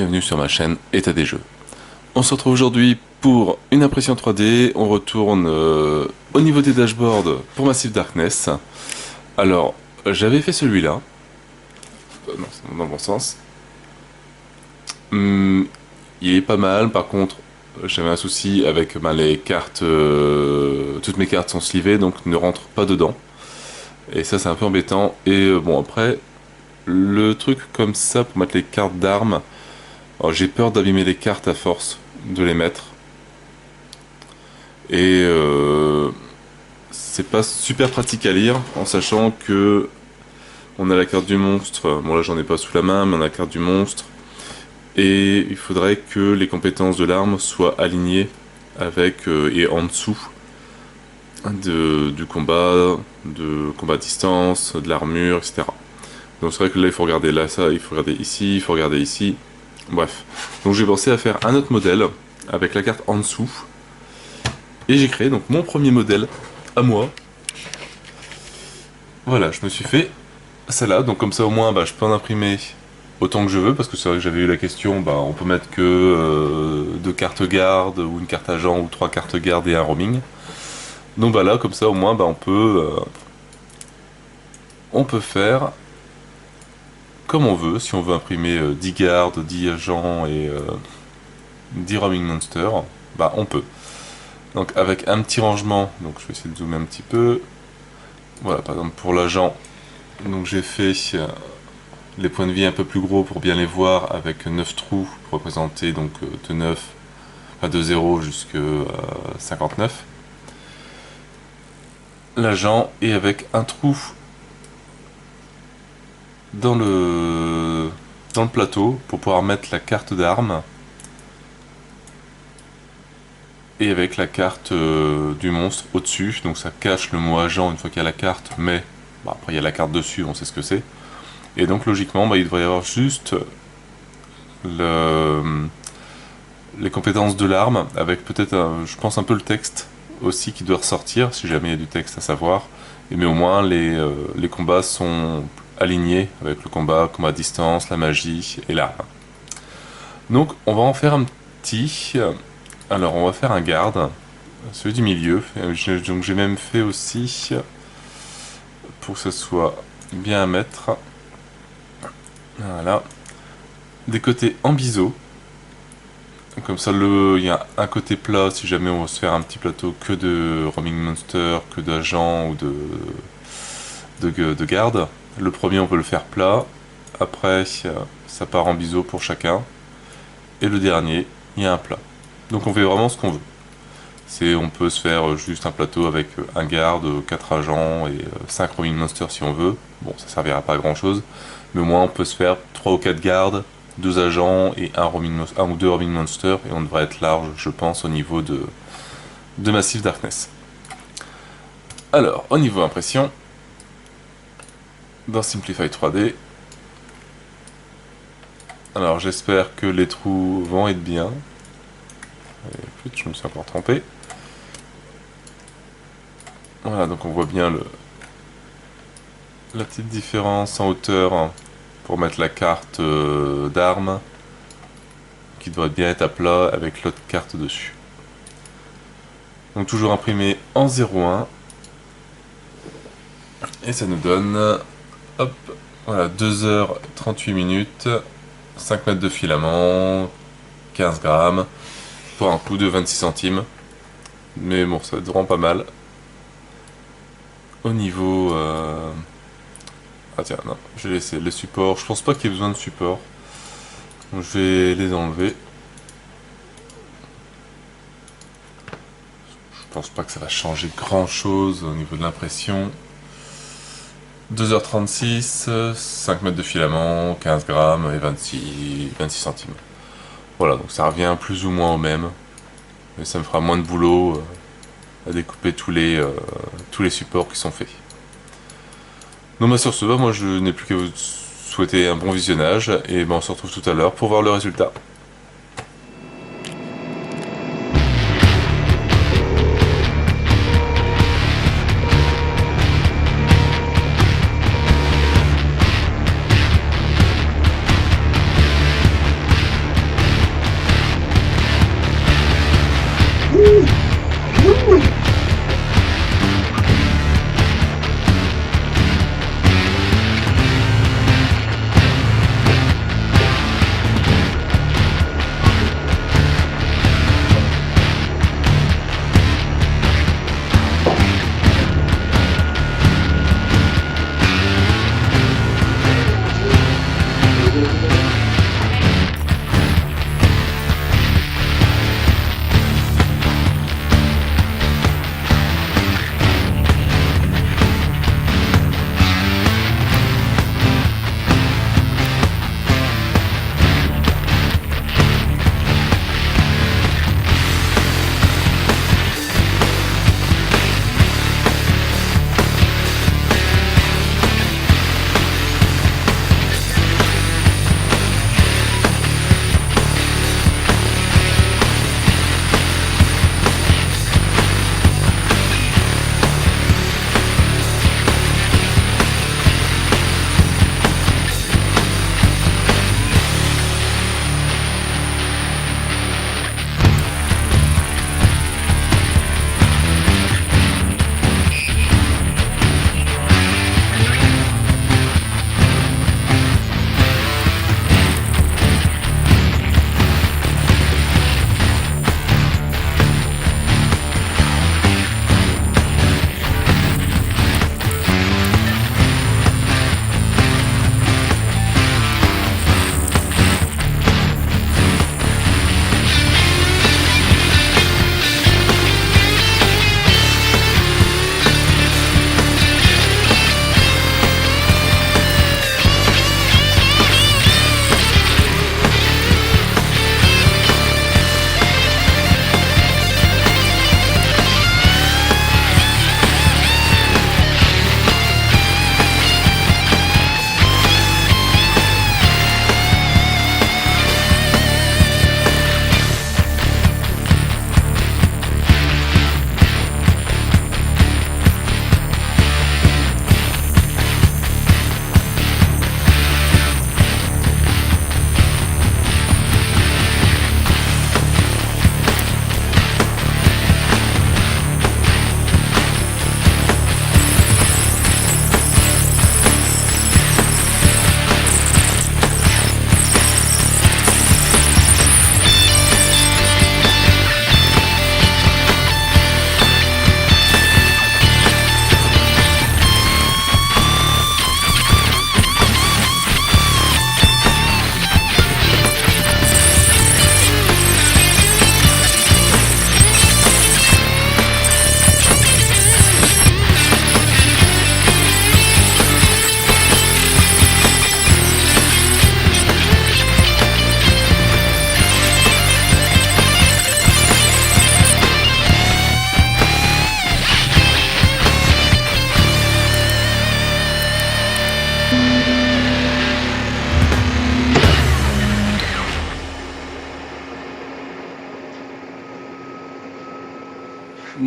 bienvenue sur ma chaîne État des jeux. On se retrouve aujourd'hui pour une impression 3D, on retourne au niveau des dashboards pour Massive Darkness. Alors, j'avais fait celui-là, non, c'est dans le bon sens. Il est pas mal, par contre, j'avais un souci avec les cartes, toutes mes cartes sont slivées, donc ne rentrent pas dedans. Et ça c'est un peu embêtant, et bon après, le truc comme ça pour mettre les cartes d'armes, j'ai peur d'abîmer les cartes à force de les mettre. Et c'est pas super pratique à lire en sachant que on a la carte du monstre. Bon là j'en ai pas sous la main, mais on a la carte du monstre. Et il faudrait que les compétences de l'arme soient alignées avec et en dessous du combat, à distance, de l'armure, etc. Donc c'est vrai que là il faut regarder là ça, il faut regarder ici, il faut regarder ici. Bref. Donc j'ai pensé à faire un autre modèle avec la carte en dessous. Et j'ai créé donc mon premier modèle à moi. Voilà, je me suis fait celle-là. Donc comme ça au moins je peux en imprimer autant que je veux. Parce que c'est vrai que j'avais eu la question, on peut mettre que 2 cartes garde ou une carte agent ou 3 cartes garde et un roaming. Donc là comme ça au moins on peut faire comme on veut. Si on veut imprimer 10 gardes, 10 agents et 10 roaming monsters, on peut. Donc avec un petit rangement, donc je vais essayer de zoomer un petit peu. Voilà, par exemple pour l'agent, donc j'ai fait les points de vie un peu plus gros pour bien les voir, avec 9 trous pour représenter donc de 0 jusqu'à 59. L'agent, et avec un trou dans le plateau pour pouvoir mettre la carte d'arme. Et avec la carte du monstre au-dessus, donc ça cache le mot agent une fois qu'il y a la carte, mais après il y a la carte dessus, on sait ce que c'est. Et donc logiquement, il devrait y avoir juste les compétences de l'arme, avec peut-être, je pense, un peu le texte aussi qui doit ressortir, si jamais il y a du texte à savoir. Mais au moins les combats sont alignés avec le combat à distance, la magie et l'arme. Donc on va en faire un petit... Alors on va faire un garde, celui du milieu, donc j'ai même fait aussi, pour que ce soit bien à mettre, voilà, des côtés en biseau, comme ça il y a un côté plat si jamais on veut se faire un petit plateau que de roaming monster, que d'agent ou de garde. Le premier on peut le faire plat, après ça part en biseau pour chacun, et le dernier il y a un plat. Donc on fait vraiment ce qu'on veut. On peut se faire juste un plateau avec un garde, 4 agents et 5 roaming monsters si on veut. Bon, ça servira pas à grand chose, mais au moins on peut se faire 3 ou 4 gardes, 2 agents et un ou 2 roaming monsters, et on devrait être large, je pense, au niveau de Massive Darkness. Alors, au niveau impression, dans Simplify 3D, alors j'espère que les trous vont être bien. Je me suis encore trompé. Voilà, donc on voit bien la petite différence en hauteur pour mettre la carte d'armes, qui doit bien être à plat avec l'autre carte dessus. Donc toujours imprimé en 0,1. Et ça nous donne, hop, voilà, 2h38 minutes, 5 mètres de filament, 15 grammes. Pour un coût de 26 centimes, mais bon, ça va être vraiment pas mal. Au niveau ah tiens, non, j'ai laissé les supports, je pense pas qu'il y ait besoin de support, donc je vais les enlever. Je pense pas que ça va changer grand chose au niveau de l'impression. 2h36, 5 mètres de filament, 15 grammes et 26 centimes. Voilà, donc ça revient plus ou moins au même, mais ça me fera moins de boulot à découper tous les supports qui sont faits. Donc sur ce, moi je n'ai plus qu'à vous souhaiter un bon visionnage, et on se retrouve tout à l'heure pour voir le résultat.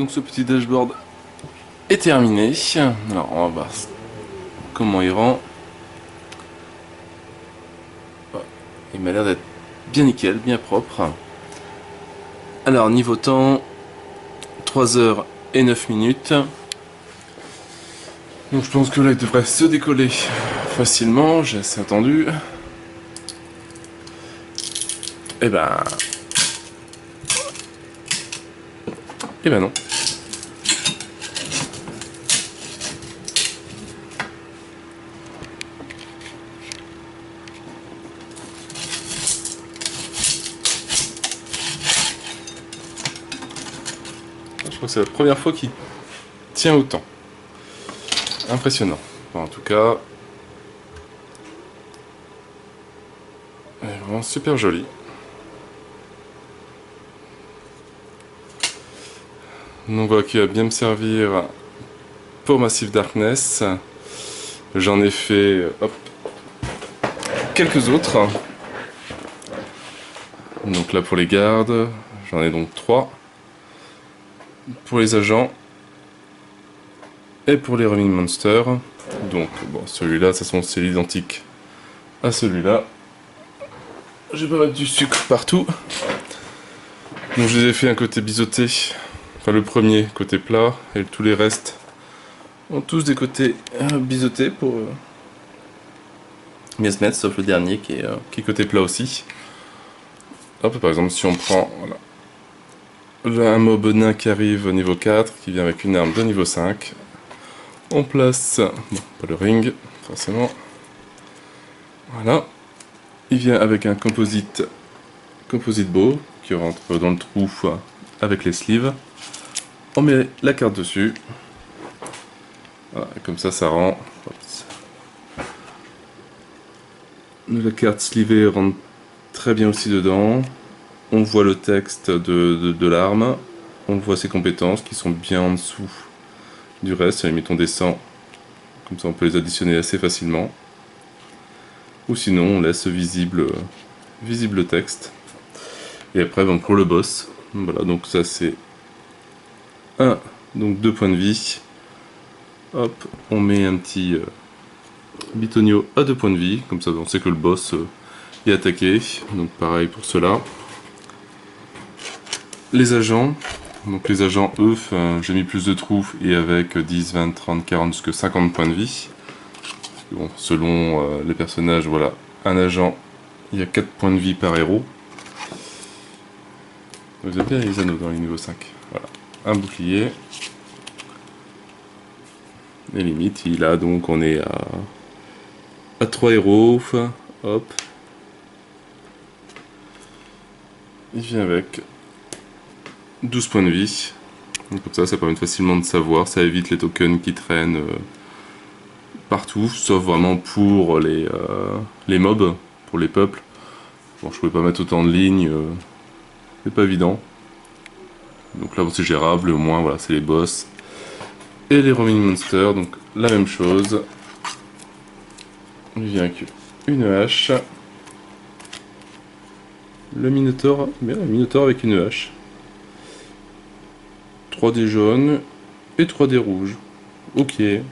donc ce petit dashboard est terminé. Alors on va voir comment il rend. Il m'a l'air d'être bien nickel, bien propre. Alors niveau temps, 3 heures et 9 minutes. Donc je pense que là il devrait se décoller facilement, j'ai assez attendu. Et ben non. Je crois que c'est la première fois qu'il tient autant. Impressionnant. Bon, en tout cas, elle est vraiment super jolie. Donc voilà qui va bien me servir pour Massive Darkness. J'en ai fait quelques autres. Donc là pour les gardes, j'en ai donc 3. Pour les agents et pour les Roaming Monsters. Donc bon, celui-là, de toute façon c'est l'identique à celui-là. J'ai pas mettre du sucre partout. Donc je les ai fait un côté biseauté. Enfin le premier côté plat et tous les restes ont tous des côtés biseautés pour bien se mettre, sauf le dernier qui est côté plat aussi. Hop, par exemple si on prend voilà, un mob nain qui arrive au niveau 4, qui vient avec une arme de niveau 5. On place, bon, pas le ring, forcément. Voilà. Il vient avec un composite bow qui rentre dans le trou avec les sleeves. On met la carte dessus. Voilà, et comme ça, ça rend. La carte slivée rentre très bien aussi dedans. On voit le texte de l'arme. On voit ses compétences qui sont bien en dessous du reste. À la limite, on descend. Comme ça, on peut les additionner assez facilement. Ou sinon, on laisse visible le texte. Et après, bon, pour le boss, voilà, donc ça c'est donc 2 points de vie. Hop, on met un petit bitonio à 2 points de vie, comme ça on sait que le boss est attaqué. Donc pareil pour cela. Les agents, donc les agents eux, j'ai mis plus de trous et avec 10, 20, 30, 40 jusqu'à 50 points de vie. Bon, selon les personnages, voilà, un agent, il y a 4 points de vie par héros. Vous avez bien les anneaux dans les niveaux 5. Voilà, un bouclier. Et limite, il a donc, on est à 3 héros. Hop. Il vient avec 12 points de vie. Donc comme ça permet facilement de savoir. Ça évite les tokens qui traînent partout, sauf vraiment pour les mobs, pour les peuples. Bon, je pouvais pas mettre autant de lignes. C'est pas évident. Donc là c'est gérable, au moins voilà, c'est les boss. Et les Roaming Monsters, donc la même chose. Il vient avec une hache. Le Minotaur, bien le Minotaur avec une hache. 3 dés jaunes et 3 dés rouges. Ok. Et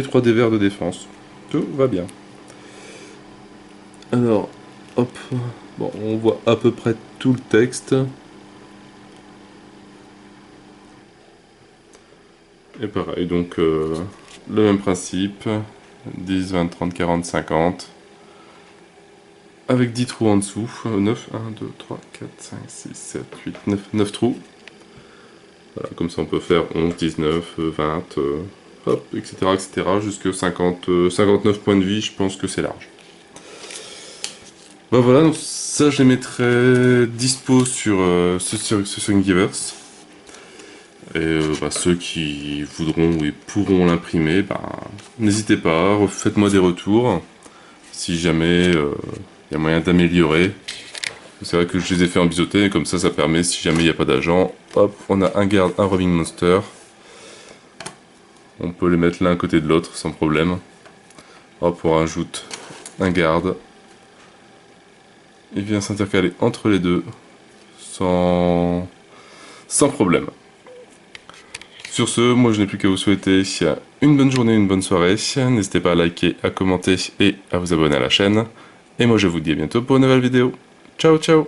3 dés verts de défense. Tout va bien. Alors, hop. Bon, on voit à peu près tout le texte. Et pareil, donc le même principe. 10, 20, 30, 40, 50. Avec 10 trous en dessous. 9, 1, 2, 3, 4, 5, 6, 7, 8, 9 trous. Voilà, comme ça on peut faire 11, 19, 20, hop, etc. Jusqu'à 59 points de vie, je pense que c'est large. Bah voilà, donc ça je les mettrai dispo sur ce Thingiverse. Et bah, ceux qui voudront et pourront l'imprimer, bah, n'hésitez pas, faites-moi des retours. Si jamais y a moyen d'améliorer. C'est vrai que je les ai fait en biseauté, et comme ça permet, si jamais il n'y a pas d'agent, hop, on a un garde, un Roaming Monster. On peut les mettre l'un à côté de l'autre sans problème. Hop, on rajoute un garde. Il vient s'intercaler entre les deux sans problème. Sur ce, moi je n'ai plus qu'à vous souhaiter une bonne journée, une bonne soirée. N'hésitez pas à liker, à commenter et à vous abonner à la chaîne. Et moi je vous dis à bientôt pour une nouvelle vidéo. Ciao ciao!